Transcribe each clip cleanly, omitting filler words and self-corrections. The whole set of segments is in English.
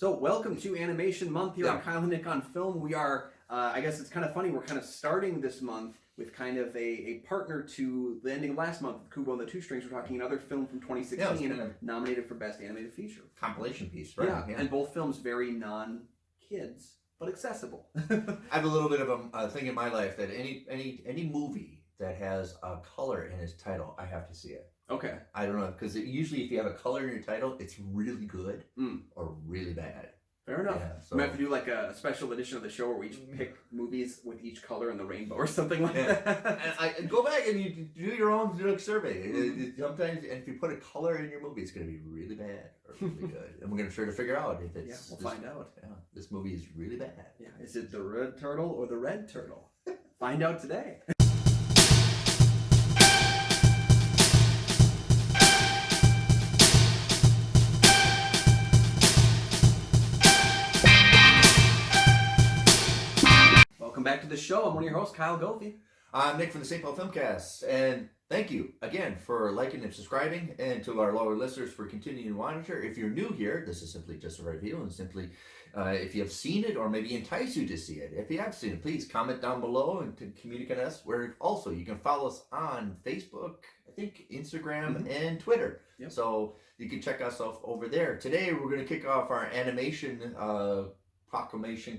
So welcome to Animation Month here on Kyle and Nick on Film. We are, I guess it's kind of funny, we're kind of starting this month with kind of a partner to the ending of last month with Kubo and the Two Strings. We're talking another film from 2016 nominated for Best Animated Feature. Compilation piece, right? Yeah, and both films very non-kids, but accessible. I have a little bit of a thing in my life that any movie that has a color in its title, I have to see it. Okay. I don't know, because usually if you have a color in your title, it's really good or really bad. Fair enough. Yeah, so. We might have to do like a special edition of the show where we each pick movies with each color in the rainbow or something like that. And go back and you do your own survey. Sometimes, and if you put a color in your movie, it's going to be really bad or really good. And we're going to try to figure out if it's... Yeah, we'll find out. Yeah, this movie is really bad. Yeah, is it the red turtle or the red turtle? Find out today. Welcome back to the show. I'm one of your hosts, Kyle Goethe. I'm Nick from the St. Paul Filmcast, and thank you again for liking and subscribing, and to our loyal listeners for continuing to monitor. If you're new here, this is simply just a review, and simply if you have seen it or maybe entice you to see it. If you have seen it, please comment down below and to communicate us. Where also you can follow us on Facebook, I think Instagram, and Twitter. Yep. So you can check us off over there. Today we're going to kick off our animation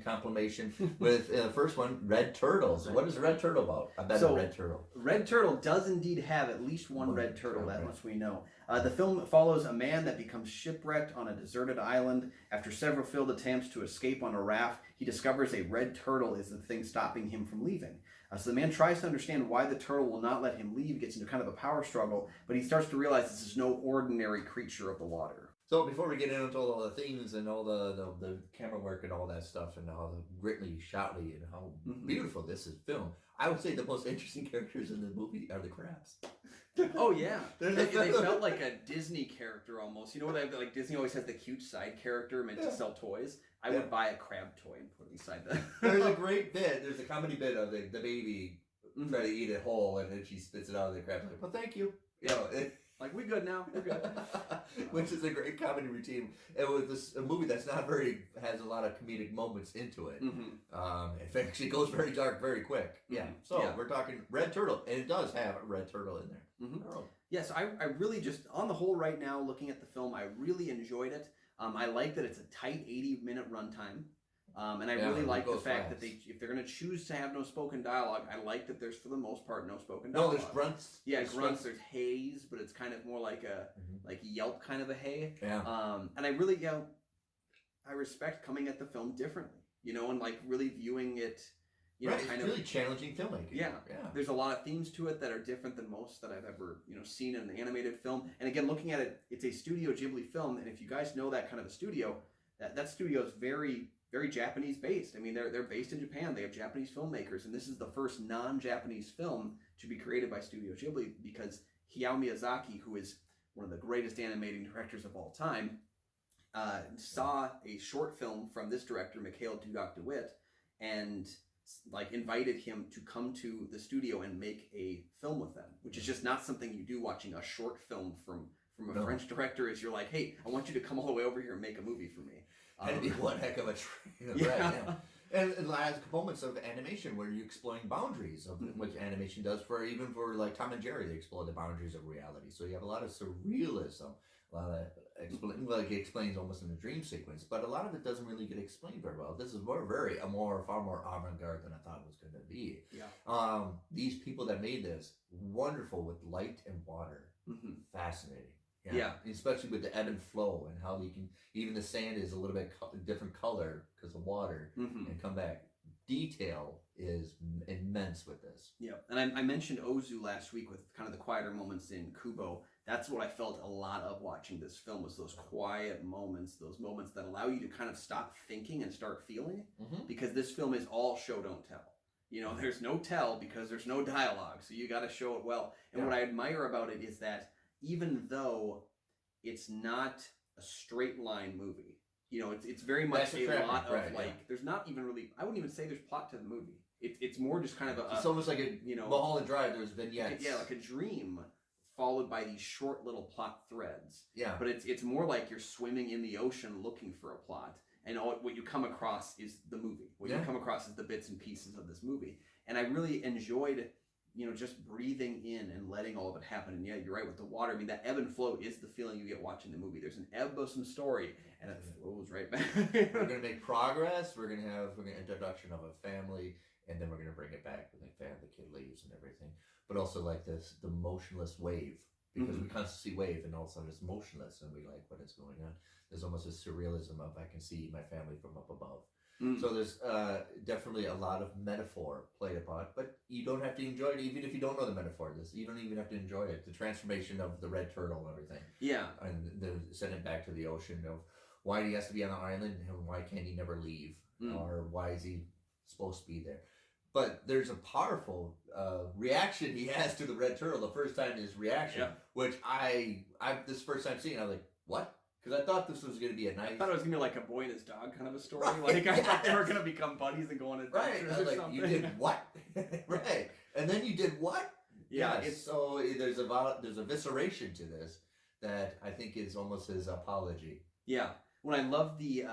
compilation with the first one, Red Turtles. What is Red Turtle about? I bet a Red Turtle. Red Turtle does indeed have at least one red turtle, that much we know. The film follows a man that becomes shipwrecked on a deserted island. After several failed attempts to escape on a raft, he discovers a red turtle is the thing stopping him from leaving. So the man tries to understand why the turtle will not let him leave, gets into kind of a power struggle, but he starts to realize this is no ordinary creature of the water. So before we get into all the themes and all the camera work and all that stuff and how gritly, shotly, and how beautiful this is filmed, I would say the most interesting characters in the movie are the crabs. Oh yeah, they felt like a Disney character almost. You know what? Like Disney always has the cute side character meant to sell toys. I would buy a crab toy and put it inside that. There's a great bit. There's a comedy bit of the baby trying to eat it whole, and then she spits it out of the crab. Like, well, thank you. You know, like, we're good now. We're good. Which is a great comedy routine. It was a movie that's not has a lot of comedic moments into it. It actually goes very dark very quick. Yeah. So we're talking Red Turtle, and it does have a red turtle in there. Yes, I really just, on the whole right now, looking at the film, I really enjoyed it. I like that it's a tight 80-minute runtime. And I really like the fact that if they're going to choose to have no spoken dialogue, I like that there's, for the most part, no spoken dialogue. No, there's grunts. Yeah, grunts. There's haze, but it's kind of more like a yelp kind of a hay. Yeah. And I really, I respect coming at the film differently, and like really viewing it, kind of really challenging filmmaking. Yeah. There's a lot of themes to it that are different than most that I've ever, seen in an animated film. And again, looking at it, it's a Studio Ghibli film, and if you guys know that kind of a studio, that studio is very, very Japanese based. I mean, they're based in Japan. They have Japanese filmmakers, and this is the first non-Japanese film to be created by Studio Ghibli, because Hayao Miyazaki, who is one of the greatest animating directors of all time, saw a short film from this director, Mikhail Dudok-de-Witt, and invited him to come to the studio and make a film with them, which is just not something you do watching a short film from a French director. Is you're like, hey, I want you to come all the way over here and make a movie for me. That'd be one heck of a treat. Yeah. And it has moments of animation where you're exploring boundaries of what animation does even for like Tom and Jerry, they explore the boundaries of reality. So you have a lot of surrealism, a lot of it explains almost in a dream sequence, but a lot of it doesn't really get explained very well. This is far more avant-garde than I thought it was going to be. Yeah. These people that made this, wonderful with light and water, fascinating. Yeah, especially with the ebb and flow and how even the sand is a little bit different color because of water and come back. Detail is immense with this. Yeah, and I mentioned Ozu last week with kind of the quieter moments in Kubo. That's what I felt a lot of watching this film, was those quiet moments, those moments that allow you to kind of stop thinking and start feeling, because this film is all show, don't tell. There's no tell because there's no dialogue, so you got to show it well. And what I admire about it is that even though it's not a straight line movie, it's very much a lot of there's not even really, I wouldn't even say there's plot to the movie. It's more just kind of it's almost like a Mulholland Drive. There's vignettes. Like a dream followed by these short little plot threads. Yeah. But it's more like you're swimming in the ocean looking for a plot, and what you come across is the movie. What you come across is the bits and pieces of this movie. And I really enjoyed, just breathing in and letting all of it happen. And yeah, you're right with the water. I mean, that ebb and flow is the feeling you get watching the movie. There's an ebb of some story, and it flows right back. We're gonna make progress. We're gonna introduction of a family, and then we're gonna bring it back when the kid leaves and everything. But also like the motionless wave, because we constantly see wave, and all of a sudden it's motionless, and we like what is going on. There's almost a surrealism of I can see my family from up above. So there's definitely a lot of metaphor played upon, but you don't have to enjoy it even if you don't know the metaphor. You don't even have to enjoy it. The transformation of the red turtle and everything. Yeah. And send it back to the ocean of why he has to be on the island and why can't he never leave, or why is he supposed to be there. But there's a powerful reaction he has to the red turtle. The first time his reaction, which I this first time seeing, I was like, what? Because I thought this was going to be a nice... I thought it was going to be like a boy and his dog kind of a story. Right, I thought they were going to become buddies and go on adventures or something. You did what? Right. And then you did what? Yeah. So there's a visceration to this that I think is almost his apology. Yeah. When I love the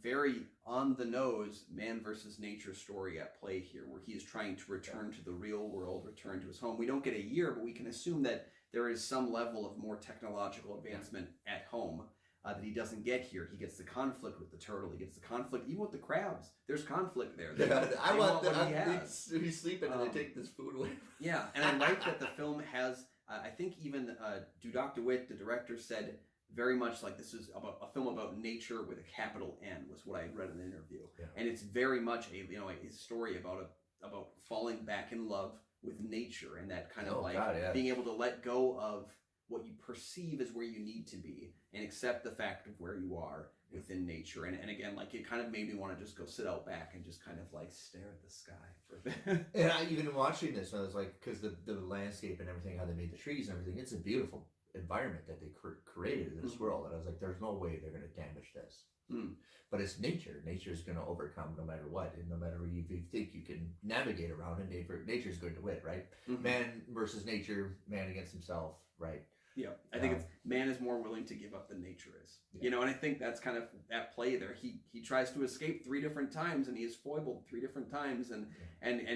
very on the nose man versus nature story at play here, where he is trying to return to the real world, return to his home. We don't get a year, but we can assume that there is some level of more technological advancement at home that he doesn't get here. He gets the conflict with the turtle. He gets the conflict even with the crabs. There's conflict there. I want what he has. He's sleeping and they take this food away. Yeah, and I like that the film has. I think even Goethe, the director, said very much like this is about a film about nature with a capital N, was what I had read in an interview, and it's very much a story about falling back in love with nature, and that kind of being able to let go of what you perceive as where you need to be and accept the fact of where you are within nature. And again, like, it kind of made me want to just go sit out back and just kind of like stare at the sky for a bit. And I even watching this, I was like, because the landscape and everything, how they made the trees and everything, it's a beautiful environment that they created in this world. And I was like, there's no way they're going to damage this. But it's nature. Nature is going to overcome no matter what. And no matter if you think you can navigate around it, nature's going to win, right? Man versus nature, man against himself, right? Yeah, I think it's man is more willing to give up than nature is. And I think that's kind of at play there. He tries to escape 3 different times, and he is foibled 3 different times, and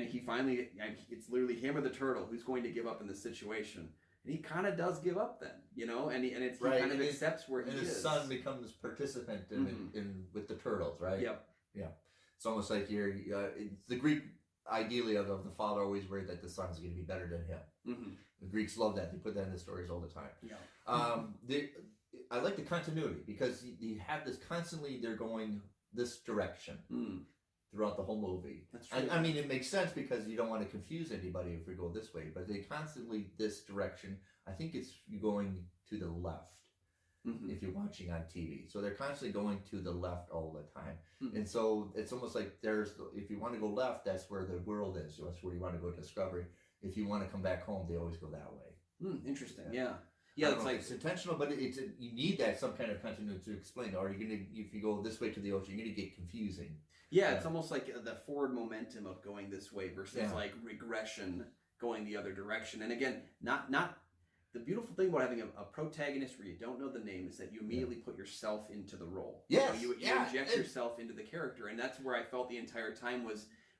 he finally, it's literally him or the turtle who's going to give up in this situation. And he kind of does give up then, he kind of accepts where he is. And his son becomes participant in with the turtles, right? Yep. Yeah. It's almost like the Greek ideally of the father always worried that the son's going to be better than him. The Greeks love that. They put that in the stories all the time. Yeah. I like the continuity because you have this constantly, they're going this direction throughout the whole movie. That's true. I mean, it makes sense because you don't want to confuse anybody if we go this way, but they constantly this direction. I think it's going to the left if you're watching on TV. So they're constantly going to the left all the time. And so it's almost like if you want to go left, that's where the world is. So that's where you want to go to discovery. If you want to come back home, they always go that way. Interesting. Yeah. Yeah, it's like it's intentional, but you need that some kind of continuity to explain. Or if you go this way to the ocean, you're gonna get confusing. Yeah, it's almost like the forward momentum of going this way versus like regression going the other direction. And again, not the beautiful thing about having a protagonist where you don't know the name is that you immediately put yourself into the role. Yes, you inject yourself into the character, and that's where I felt the entire time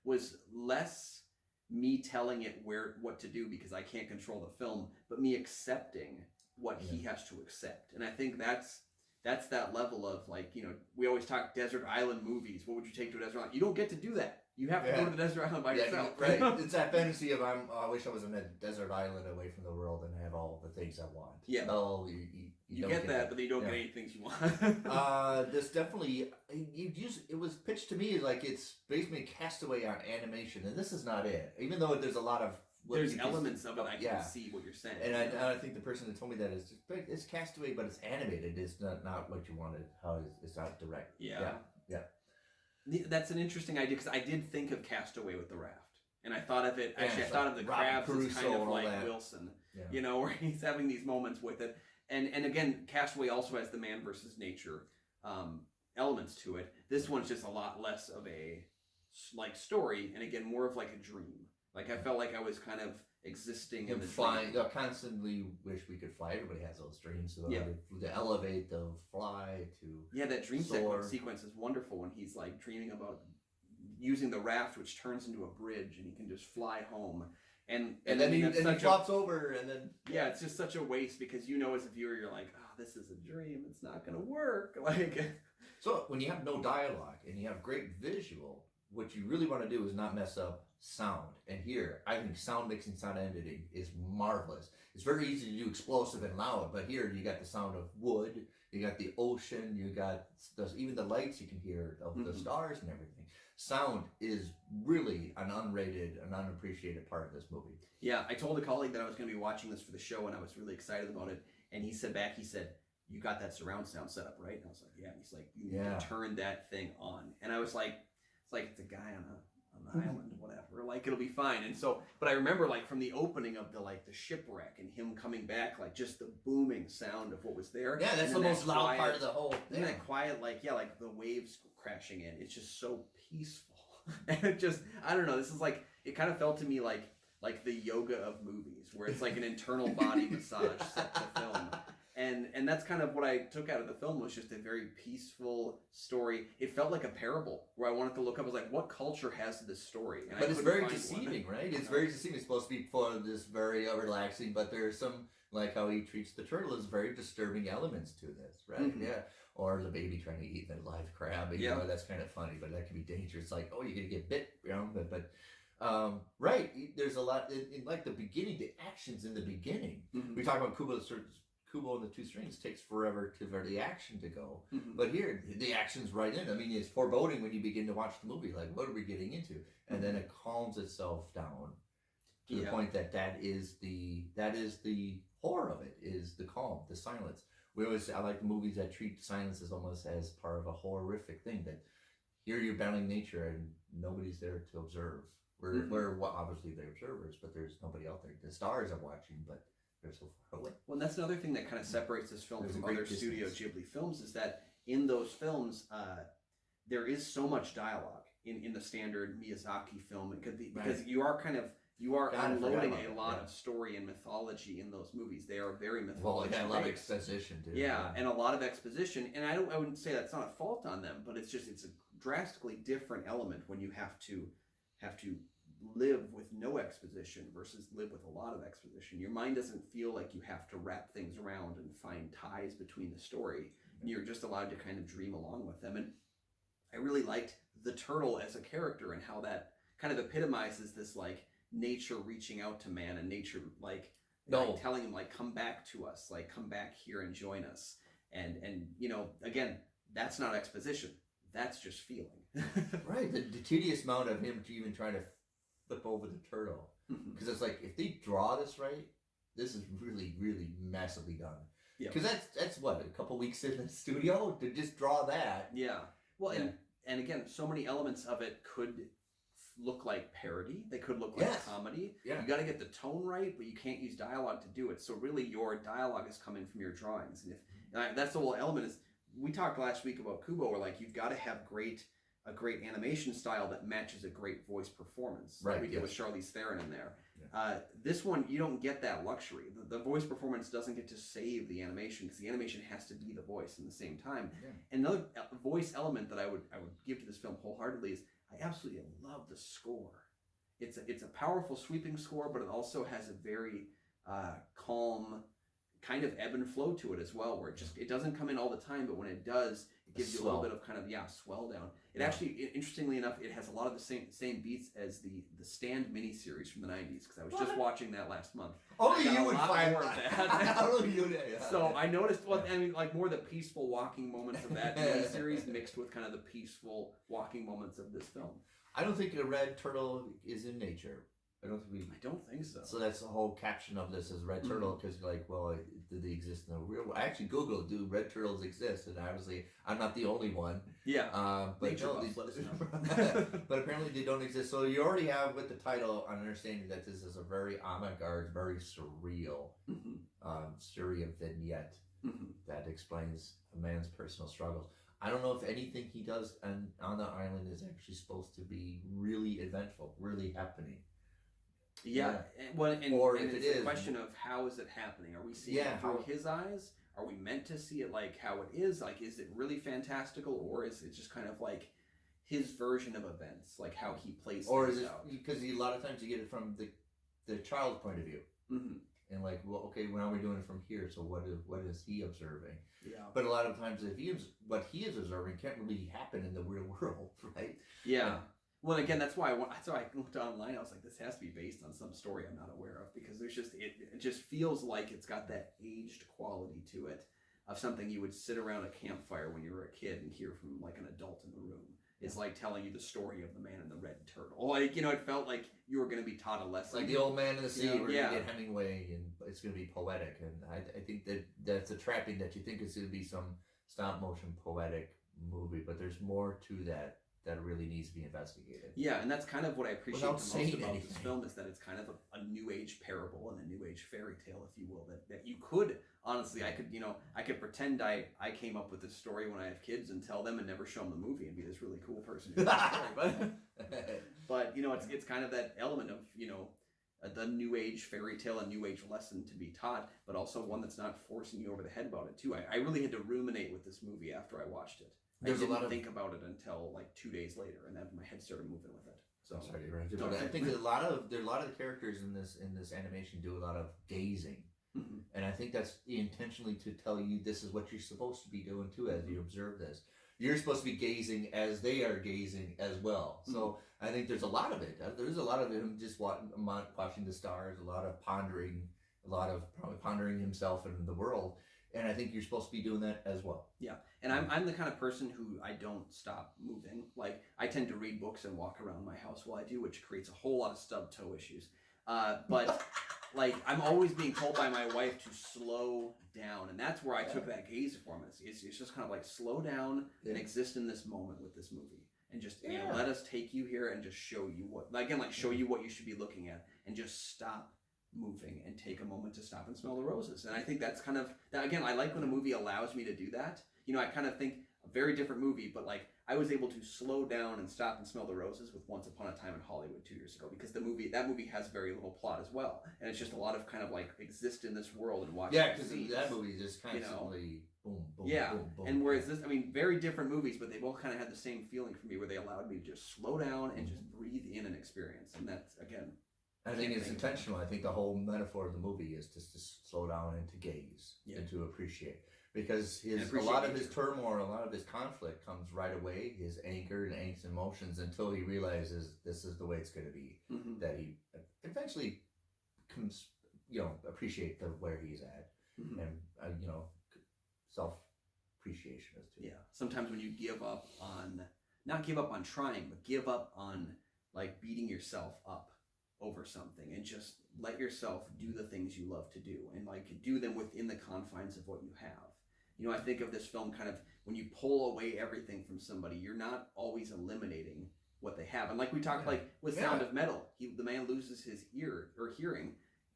was less me telling it what to do because I can't control the film, but me accepting what he has to accept. And I think that's that level of like, we always talk desert island movies. What would you take to a desert island? You don't get to do that. You have to go to the desert island by yourself. Right. It's that fantasy of I wish I was in a desert island away from the world and have all the things I want. Yeah. No, you get that, but then you don't get any things you want. This definitely, it was pitched to me like it's basically Castaway on animation, and this is not it. Even though there's a lot of there's elements of it I can see what you're saying. And I think the person that told me that it's Castaway, but it's animated. It's not what you wanted. How it's not direct. Yeah. That's an interesting idea because I did think of Castaway with the raft, and I thought of it. Actually, I thought of the crabs as kind of like Wilson, where he's having these moments with it. And again, Castaway also has the man versus nature elements to it. This one's just a lot less of a like story, and again, more of like a dream. Like I felt like I was kind of existing Him in the flying. dream. I constantly wish we could fly. Everybody has those dreams. So Yeah. to elevate, to fly, to Yeah, that dream soar. sequence is wonderful when he's like dreaming about using the raft, which turns into a bridge, and he can just fly home. And then he flops over, and then yeah, it's just such a waste because as a viewer, you're like, oh, this is a dream. It's not gonna work. Like, so when you have no dialogue and you have great visual, what you really want to do is not mess up sound. And here, I think sound mixing, sound editing is marvelous. It's very easy to do explosive and loud, but here you got the sound of wood, you got the ocean, you got even the lights you can hear of the stars and everything. Sound is really an unrated, an unappreciated part of this movie. Yeah, I told a colleague that I was going to be watching this for the show, and I was really excited about it. And he said, you got that surround sound set up, right? And I was like, yeah. And he's like, you need to turn that thing on. And I was like, it's a guy on an island, whatever. Like, it'll be fine. And so, but I remember like from the opening of the shipwreck and him coming back, like just the booming sound of what was there. Yeah, that's the most loud part of the whole thing. And that quiet, like the waves crashing in. It's just so peaceful. And it just, I don't know. This is like, it kind of felt to me like the yoga of movies, where it's like an internal body massage set to film. And that's kind of what I took out of the film, was just a very peaceful story. It felt like a parable where I wanted to look up. I was like, what culture has this story? And but it's very deceiving, right? It's very deceiving. It's supposed to be for this very relaxing, but there's some, like how he treats the turtle, is very disturbing elements to this, right? Mm-hmm. Yeah. Or the baby trying to eat the live crab. You know, that's kind of funny, but that can be dangerous. Like, oh, you're going to get bit, but right. There's a lot in like the beginning, the actions in the beginning. Mm-hmm. We talk about Kubo and the Two Strings takes forever for the action to go. Mm-hmm. But here, the action's right in. I mean, it's foreboding when you begin to watch the movie. Like, what are we getting into? And then it calms itself down to the point that is the horror of it, is the calm, the silence. I like the movies that treat silence as almost as part of a horrific thing, that here you're battling nature and nobody's there to observe. We're obviously the observers, but there's nobody out there. The stars are watching, but they're so far away. Well, and that's another thing that kind of separates this film from other Studio Ghibli films, is that in those films, there is so much dialogue in the standard Miyazaki film, because you are unloading a lot of story and mythology in those movies. They are very mythological. Well, a lot of exposition too. Yeah, and a lot of exposition. And I wouldn't say that's not a fault on them, but it's a drastically different element when you have to live with no exposition versus live with a lot of exposition. Your mind doesn't feel like you have to wrap things around and find ties between the story. And you're just allowed to kind of dream along with them. And I really liked the turtle as a character and how that kind of epitomizes this like nature reaching out to man, and nature like telling him like, come back to us, like come back here and join us. And again, that's not exposition. That's just feeling. Right. The tedious amount of him even trying to flip over the turtle, because it's like, if they draw this right, this is really, really massively done. Yeah. Because that's what, a couple weeks in the studio to just draw that. Yeah. Well, and again, so many elements of it could look like parody. They could look like comedy. Yeah. You got to get the tone right, but you can't use dialogue to do it. So really, your dialogue is coming from your drawings, and that's the whole element. Is we talked last week about Kubo, where like you've got to have a great animation style that matches a great voice performance. Right. Like we did with Charlize Theron in there. Yeah. This one, you don't get that luxury. The voice performance doesn't get to save the animation, because the animation has to be the voice in the same time. Yeah. And another voice element that I would give to this film wholeheartedly is I absolutely love the score. It's a powerful sweeping score, but it also has a very calm kind of ebb and flow to it as well, where it doesn't come in all the time, but when it does, it gives you a little bit of kind of swell down. It actually, interestingly enough, it has a lot of the same beats as the Stand miniseries from the 90s, because I was just watching that last month. Only you would find more of that. Only you did. So I noticed, like more the peaceful walking moments of that miniseries mixed with kind of the peaceful walking moments of this film. I don't think a red turtle is in nature. I don't think so. So that's the whole caption of this, is red turtle, because like, well, do they exist in the real world? I actually Googled, do red turtles exist? And obviously, I'm not the only one. Yeah. But nature buffs, let us know. But apparently they don't exist. So you already have with the title an understanding that this is a very avant-garde, very surreal, surreal vignette that explains a man's personal struggles. I don't know if anything he does on the island is actually supposed to be really eventful, really happening. Yeah. Well, or and if it's it the is, question of how is it happening? Are we seeing it through his eyes? Are we meant to see it like how it is? Like, is it really fantastical, or is it just kind of like his version of events, like how he plays or things is it out? because a lot of times you get it from the child's point of view, and like, well, okay, now we're doing it from here, so what is he observing? Yeah. But a lot of times, what he is observing can't really happen in the real world, right? Yeah. Well, again, that's why I looked online. I was like, this has to be based on some story I'm not aware of, because there's just it just feels like it's got that aged quality to it of something you would sit around a campfire when you were a kid and hear from like an adult in the room. It's like telling you the story of the man in the red turtle. Like, it felt like you were going to be taught a lesson. Like the old man in the sea, where you yeah. get Hemingway, and it's going to be poetic. And I think that's a trapping that you think it's going to be some stop motion poetic movie, but there's more to that really needs to be investigated. Yeah, and that's kind of what I appreciate the most about this film, is that it's kind of a new age parable and a new age fairy tale, if you will, that you could, honestly, I could pretend I came up with this story when I have kids and tell them and never show them the movie and be this really cool person who tells the story. But it's kind of that element of, the new age fairy tale, a new age lesson to be taught, but also one that's not forcing you over the head about it too. I really had to ruminate with this movie after I watched it. I didn't think about it until like 2 days later, and then my head started moving with it. So sorry to interrupt you, but I think that a lot of the characters in this animation do a lot of gazing, and I think that's intentionally to tell you this is what you're supposed to be doing too as you observe this. You're supposed to be gazing as they are gazing as well. So I think there's a lot of it. There's a lot of him just watching the stars, a lot of pondering, probably pondering himself and the world. And I think you're supposed to be doing that as well. Yeah, and I'm the kind of person who I don't stop moving. Like, I tend to read books and walk around my house while I do, which creates a whole lot of stub toe issues. But like, I'm always being told by my wife to slow down, and that's where I took that gaze from. It's just kind of like slow down and exist in this moment with this movie, and just let us take you here and just show you show you what you should be looking at, and just stop moving and take a moment to stop and smell the roses. And I think that's kind of that. Again, I like when a movie allows me to do that. I kind of think a very different movie, but like I was able to slow down and stop and smell the roses with Once Upon a Time in Hollywood 2 years ago, because that movie has very little plot as well, and it's just a lot of kind of like exist in this world and watch. Yeah, because that movie is just constantly boom, boom, boom, boom. And whereas this, very different movies, but they both kind of had the same feeling for me, where they allowed me to just slow down and just breathe in an experience, and that's again. I think it's intentional. I think the whole metaphor of the movie is just to slow down and to gaze and to appreciate. Because a lot of his turmoil, a lot of his conflict comes right away, his anger and angst and emotions, until he realizes this is the way it's going to be. That he eventually comes, appreciate where he's at. And, self-appreciation is too. Yeah. Sometimes when you not give up on trying, but give up on like beating yourself up over something, and just let yourself do the things you love to do, and like do them within the confines of what you have. I think of this film kind of, when you pull away everything from somebody, you're not always eliminating what they have. And like we talked, like with Sound of Metal, the man loses his ear or hearing,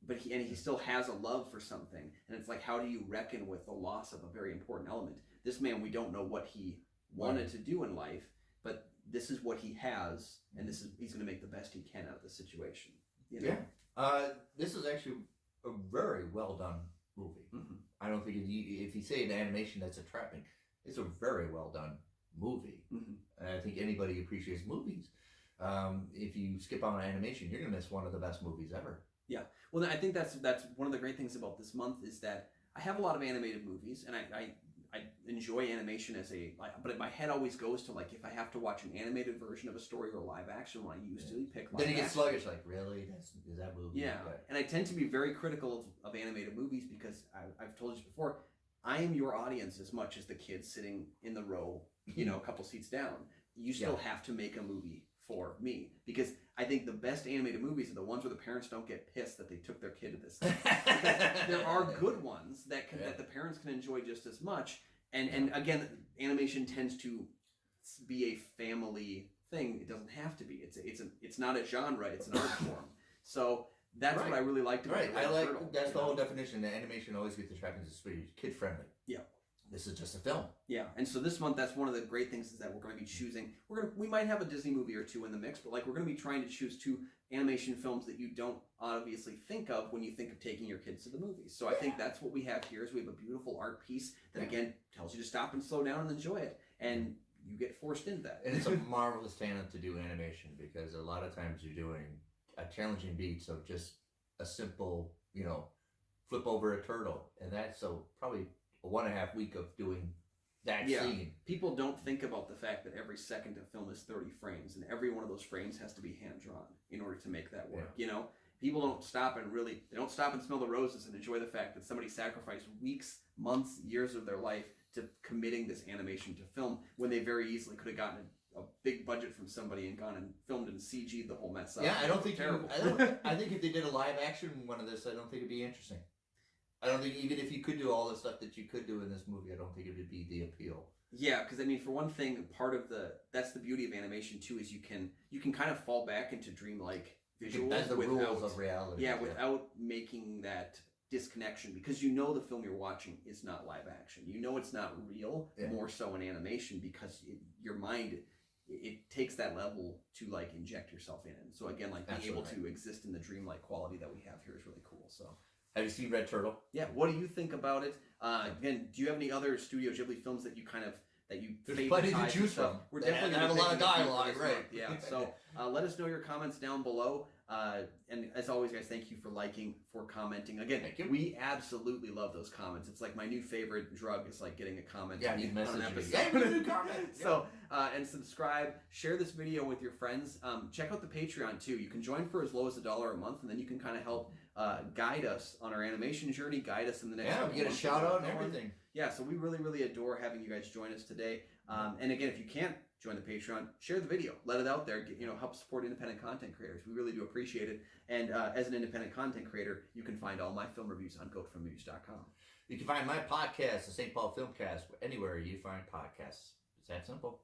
but he still has a love for something. And it's like, how do you reckon with the loss of a very important element? This man, we don't know what he wanted to do in life, but this is what he has, and he's going to make the best he can out of the situation. This is actually a very well done movie. I don't think if you say an animation that's a trapping, it's a very well done movie. And I think anybody appreciates movies. If you skip on animation, you're gonna miss one of the best movies ever. Yeah. Well, I think that's one of the great things about this month, is that I have a lot of animated movies, and I enjoy animation but my head always goes to, like, if I have to watch an animated version of a story or live action, when I usually pick live then you get action. sluggish, like, really? Is that movie? Yeah. And I tend to be very critical of animated movies, because I've told you before, I am your audience as much as the kids sitting in the row, a couple seats down. You still have to make a movie for me, because I think the best animated movies are the ones where the parents don't get pissed that they took their kid to this thing. There are good ones that the parents can enjoy just as much, and again, animation tends to be a family thing. It doesn't have to be. It's not a genre. It's an art form. So that's what I really liked about it. That's the whole definition. The animation always gets the trappings of kid friendly. Yeah. this is just a film. Yeah, and so this month, that's one of the great things is that we're going to be choosing. We might have a Disney movie or two in the mix, but like we're going to be trying to choose 2 animation films that you don't obviously think of when you think of taking your kids to the movies. So I think that's what we have here. Is we have a beautiful art piece that again tells you to stop and slow down and enjoy it, and you get forced into that. And it's a marvelous talent to do animation, because a lot of times you're doing a challenging beats of just a simple, flip over a turtle, and that's probably a 1.5 week of doing that scene. People don't think about the fact that every second of film is 30 frames, and every one of those frames has to be hand drawn in order to make that work. People don't stop and smell the roses and enjoy the fact that somebody sacrificed weeks, months, years of their life to committing this animation to film, when they very easily could have gotten a big budget from somebody and gone and filmed and CG'd the whole mess up. Yeah, I don't think terrible. I think if they did a live action one of this, I don't think it'd be interesting. I don't think, even if you could do all the stuff that you could do in this movie, I don't think it would be the appeal. Yeah, because for one thing, that's the beauty of animation too, is you can kind of fall back into dreamlike visuals. That's the rules of reality. Yeah, without making that disconnection, because the film you're watching is not live action. It's not real, more so in animation, because your mind, it takes that level to like inject yourself in. And so again, like being able to exist in the dreamlike quality that we have here is really cool. So. Have you seen Red Turtle? Yeah. What do you think about it? Again, do you have any other Studio Ghibli films that you There's plenty to choose from. We're definitely going to have a lot of dialogue, right? Month. Yeah. So let us know your comments down below. And as always, guys, thank you for liking, for commenting. Again, we absolutely love those comments. It's like my new favorite drug. It's like getting a comment on an episode. Yeah, new comment. So, and subscribe, share this video with your friends. Check out the Patreon too. You can join for as low as $1 a month, and then you can kind of help guide us on our animation journey, guide us in the next. Yeah, we get a shout out and everything. Yeah, so we really, really adore having you guys join us today. And again, if you can't join the Patreon, share the video, let it out there, help support independent content creators. We really do appreciate it. And as an independent content creator, you can find all my film reviews on goatfilmreviews.com. You can find my podcast, the St. Paul Filmcast, anywhere you find podcasts. It's that simple.